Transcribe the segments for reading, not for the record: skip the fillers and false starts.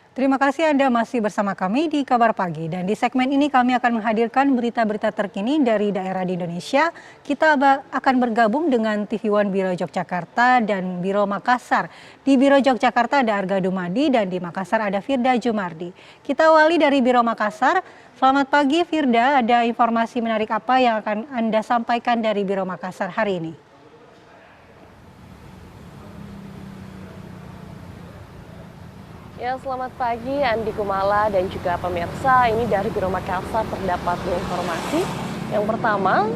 Terima kasih Anda masih bersama kami di Kabar Pagi. Dan di segmen ini kami akan menghadirkan berita-berita terkini dari daerah di Indonesia. Kita akan bergabung dengan TV One Biro Yogyakarta dan Biro Makassar. Di Biro Yogyakarta ada Arga Dumadi dan di Makassar ada Firda Jumardi. Kita awali dari Biro Makassar. Selamat pagi Firda, ada informasi menarik apa yang akan Anda sampaikan dari Biro Makassar hari ini? Ya, selamat pagi Andi Kumala dan juga pemirsa. Ini dari Biro Makassar terdapat informasi. Yang pertama,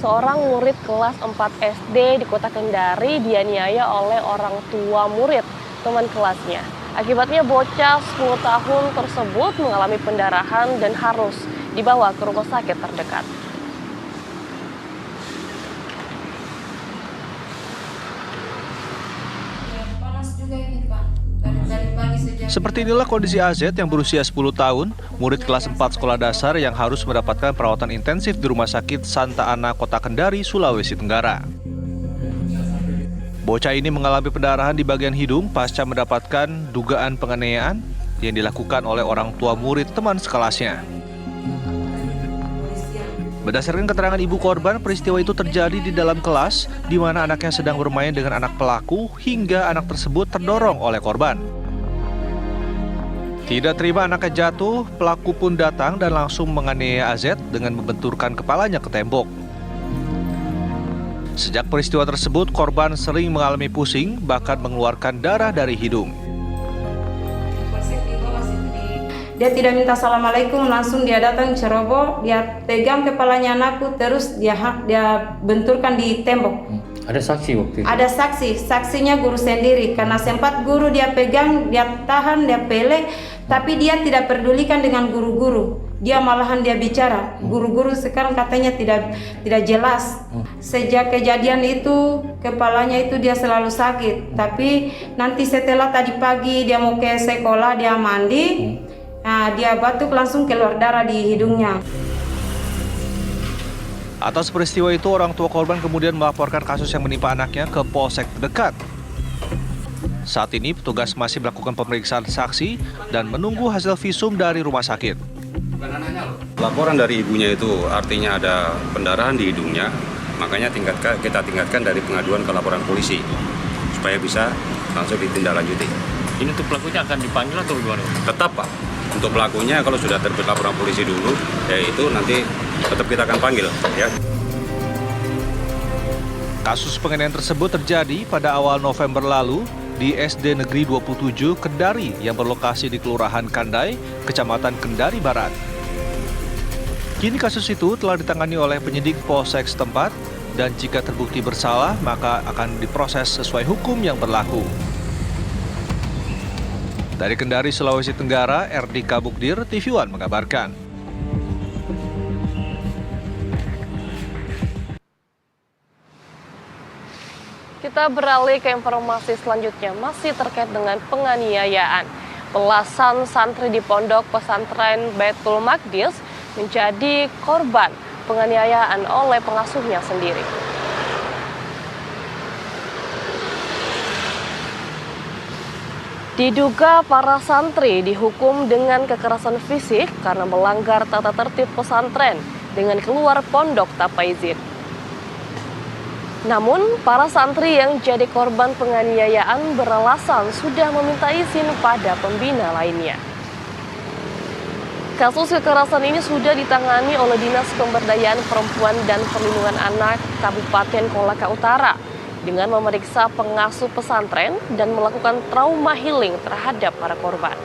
seorang murid kelas 4 SD di Kota Kendari dianiaya oleh orang tua murid teman kelasnya. Akibatnya bocah 10 tahun tersebut mengalami pendarahan dan harus dibawa ke rumah sakit terdekat. Seperti inilah kondisi AZ yang berusia 10 tahun, murid kelas 4 sekolah dasar yang harus mendapatkan perawatan intensif di Rumah Sakit Santa Ana, Kota Kendari, Sulawesi Tenggara. Bocah ini mengalami pendarahan di bagian hidung pasca mendapatkan dugaan penganiayaan yang dilakukan oleh orang tua murid teman sekelasnya. Berdasarkan keterangan ibu korban, peristiwa itu terjadi di dalam kelas di mana anaknya sedang bermain dengan anak pelaku hingga anak tersebut terdorong oleh korban. Tidak terima anaknya jatuh, pelaku pun datang dan langsung menganiaya AZ dengan membenturkan kepalanya ke tembok. Sejak peristiwa tersebut, korban sering mengalami pusing, bahkan mengeluarkan darah dari hidung. Dia tidak minta assalamualaikum, langsung dia datang ceroboh, dia pegang kepalanya anakku, terus dia benturkan di tembok. Ada saksi waktu itu? Ada saksi, saksinya guru sendiri, karena sempat guru dia pegang, dia tahan, dia pelek, tapi dia tidak pedulikan dengan guru-guru. Dia malahan dia bicara, guru-guru sekarang katanya tidak jelas. Sejak kejadian itu, kepalanya itu dia selalu sakit, tapi nanti setelah tadi pagi dia mau ke sekolah, dia mandi, nah, dia batuk langsung keluar darah di hidungnya. Atas peristiwa itu, orang tua korban kemudian melaporkan kasus yang menimpa anaknya ke Polsek terdekat. Saat ini, petugas masih melakukan pemeriksaan saksi dan menunggu hasil visum dari rumah sakit. Laporan dari ibunya itu artinya ada pendarahan di hidungnya, makanya kita tingkatkan dari pengaduan ke laporan polisi, supaya bisa langsung ditindaklanjuti. Ini untuk pelakunya akan dipanggil atau gimana? Tetap Pak, untuk pelakunya kalau sudah terbit laporan polisi dulu, ya itu nanti tetap kita akan panggil ya. Kasus penganiayaan tersebut terjadi pada awal November lalu di SD Negeri 27 Kendari yang berlokasi di Kelurahan Kandai, Kecamatan Kendari Barat. Kini kasus itu telah ditangani oleh penyidik Polsek setempat dan jika terbukti bersalah maka akan diproses sesuai hukum yang berlaku. Dari Kendari, Sulawesi Tenggara, Erdika Bukdir, TV One mengabarkan. Kita beralih ke informasi selanjutnya, masih terkait dengan penganiayaan. Belasan santri di pondok pesantren Baitul Maqdis menjadi korban penganiayaan oleh pengasuhnya sendiri. Diduga para santri dihukum dengan kekerasan fisik karena melanggar tata tertib pesantren dengan keluar pondok tanpa izin. Namun, para santri yang jadi korban penganiayaan beralasan sudah meminta izin pada pembina lainnya. Kasus kekerasan ini sudah ditangani oleh Dinas Pemberdayaan Perempuan dan Perlindungan Anak Kabupaten Kolaka Utara dengan memeriksa pengasuh pesantren dan melakukan trauma healing terhadap para korban.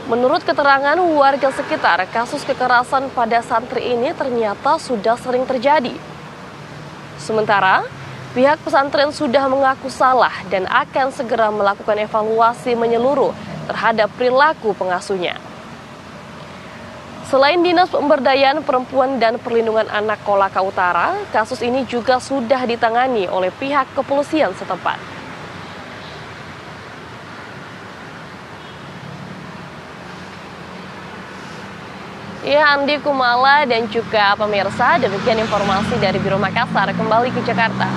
Menurut keterangan warga sekitar, kasus kekerasan pada santri ini ternyata sudah sering terjadi. Sementara, pihak pesantren sudah mengaku salah dan akan segera melakukan evaluasi menyeluruh terhadap perilaku pengasuhnya. Selain Dinas Pemberdayaan Perempuan dan Perlindungan Anak Kolaka Utara, kasus ini juga sudah ditangani oleh pihak kepolisian setempat. Ya, Andi Kumala dan juga pemirsa, demikian informasi dari Biro Makassar. Kembali ke Jakarta.